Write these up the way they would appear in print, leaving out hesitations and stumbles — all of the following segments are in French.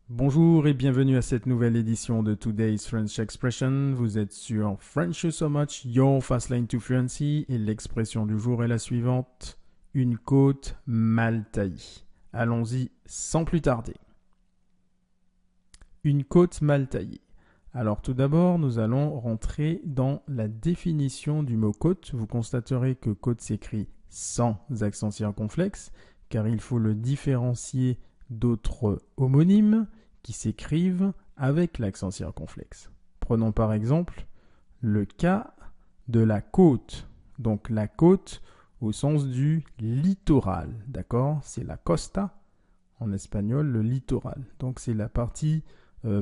Bonjour et bienvenue à cette nouvelle édition de Today's French Expression. Vous êtes sur French You So Much, Your Fast Lane to Fluency et l'expression du jour est la suivante. Une côte mal taillée. Allons-y sans plus tarder. Une côte mal taillée. Alors tout d'abord, nous allons rentrer dans la définition du mot côte. Vous constaterez que côte s'écrit sans accent circonflexe car il faut le différencier d'autres homonymes qui s'écrivent avec l'accent circonflexe. Prenons par exemple le cas de la côte. Donc la côte au sens du littoral, d'accord? C'est la costa, en espagnol, le littoral. Donc c'est la partie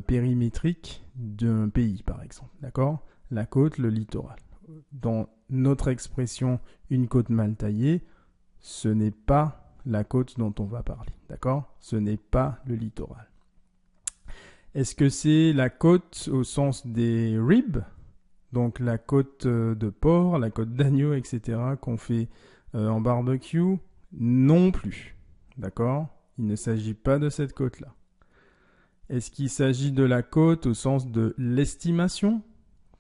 périmétrique d'un pays, par exemple, d'accord? La côte, le littoral. Dans notre expression, une côte mal taillée, ce n'est pas la côte dont on va parler, d'accord? Ce n'est pas le littoral. Est-ce que c'est la côte au sens des ribs? Donc la côte de porc, la côte d'agneau, etc. qu'on fait en barbecue? Non plus, d'accord? Il ne s'agit pas de cette côte-là. Est-ce qu'il s'agit de la côte au sens de l'estimation?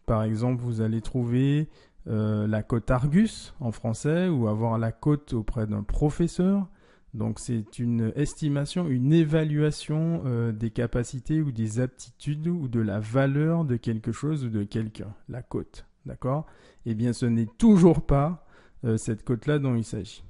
Par exemple, vous allez trouver la côte Argus en français ou avoir la côte auprès d'un professeur. Donc c'est une estimation, une évaluation des capacités ou des aptitudes ou de la valeur de quelque chose ou de quelqu'un, la côte, d'accord? Eh bien ce n'est toujours pas cette côte-là dont il s'agit.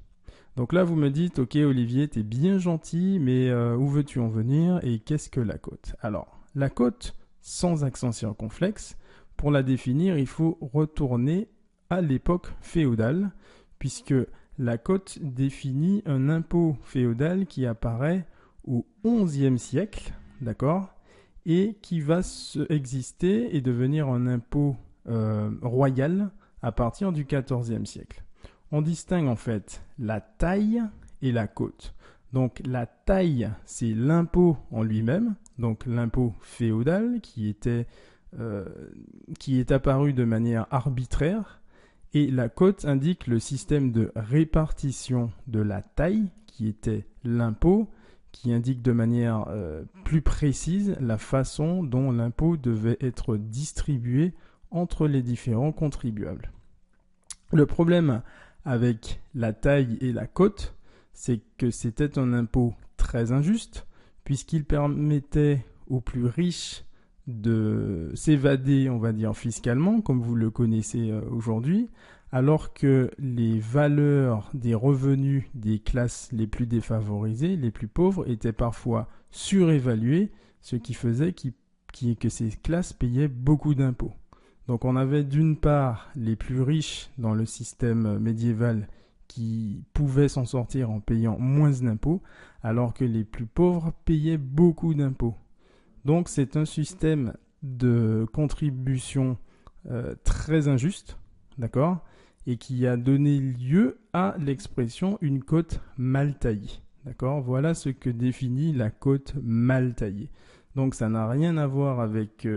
Donc là vous me dites, ok Olivier, t'es bien gentil, mais où veux-tu en venir et qu'est-ce que la côte? Alors, la côte, sans accent circonflexe, pour la définir, il faut retourner à l'époque féodale, puisque la côte définit un impôt féodal qui apparaît au XIe siècle, d'accord, et qui va exister et devenir un impôt royal à partir du XIVe siècle. On distingue en fait la taille et la côte. Donc la taille, c'est l'impôt en lui-même, donc l'impôt féodal qui est apparu de manière arbitraire. Et la côte indique le système de répartition de la taille, qui était l'impôt, qui indique de manière plus précise la façon dont l'impôt devait être distribué entre les différents contribuables. Le problème avec la taille et la côte, c'est que c'était un impôt très injuste, puisqu'il permettait aux plus riches de s'évader, on va dire, fiscalement, comme vous le connaissez aujourd'hui, alors que les valeurs des revenus des classes les plus défavorisées, les plus pauvres, étaient parfois surévaluées, ce qui faisait que ces classes payaient beaucoup d'impôts. Donc on avait d'une part les plus riches dans le système médiéval qui pouvaient s'en sortir en payant moins d'impôts, alors que les plus pauvres payaient beaucoup d'impôts. Donc c'est un système de contribution très injuste, d'accord, et qui a donné lieu à l'expression une côte mal taillée, d'accord. Voilà ce que définit la côte mal taillée. Donc ça n'a rien à voir avec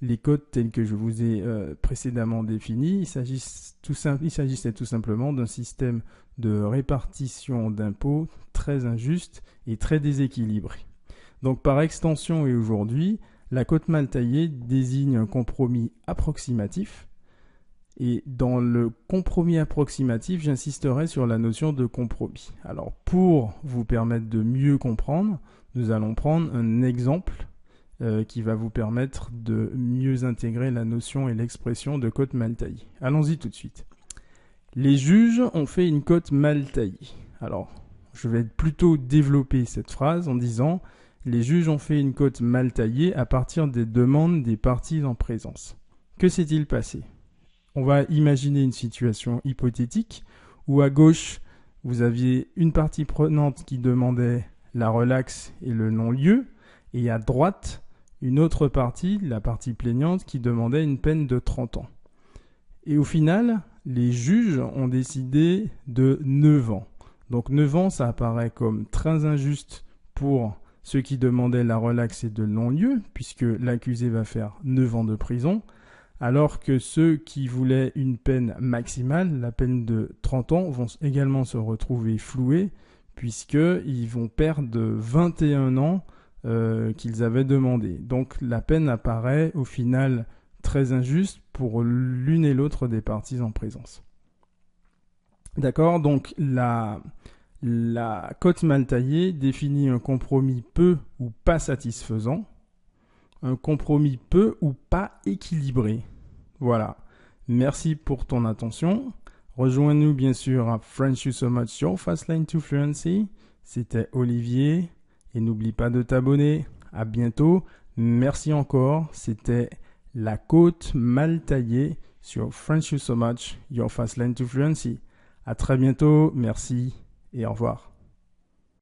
les côtes telles que je vous ai précédemment définies. Il s'agissait tout simplement d'un système de répartition d'impôts très injuste et très déséquilibré. Donc par extension et aujourd'hui, la côte mal taillée désigne un compromis approximatif. Et dans le compromis approximatif, j'insisterai sur la notion de compromis. Alors pour vous permettre de mieux comprendre, nous allons prendre un exemple qui va vous permettre de mieux intégrer la notion et l'expression de côte mal taillée. Allons-y tout de suite. Les juges ont fait une côte mal taillée. Alors, je vais plutôt développer cette phrase en disant les juges ont fait une côte mal taillée à partir des demandes des parties en présence. Que s'est-il passé? On va imaginer une situation hypothétique où à gauche, vous aviez une partie prenante qui demandait la relaxe et le non-lieu, et à droite, une autre partie, la partie plaignante, qui demandait une peine de 30 ans. Et au final, les juges ont décidé de 9 ans. Donc 9 ans, ça apparaît comme très injuste pour ceux qui demandaient la relaxe et de non-lieu, puisque l'accusé va faire 9 ans de prison, alors que ceux qui voulaient une peine maximale, la peine de 30 ans, vont également se retrouver floués, puisqu'ils vont perdre 21 ans qu'ils avaient demandé. Donc la peine apparaît au final très injuste pour l'une et l'autre des parties en présence. D'accord, donc la cote mal taillée définit un compromis peu ou pas satisfaisant, un compromis peu ou pas équilibré. Voilà. Merci pour ton attention. Rejoins-nous bien sûr à French You So Much, Your Fast Lane to Fluency. C'était Olivier. Et n'oublie pas de t'abonner. À bientôt. Merci encore. C'était la côte mal taillée sur French You So Much, Your Fast Lane to Fluency. À très bientôt. Merci et au revoir.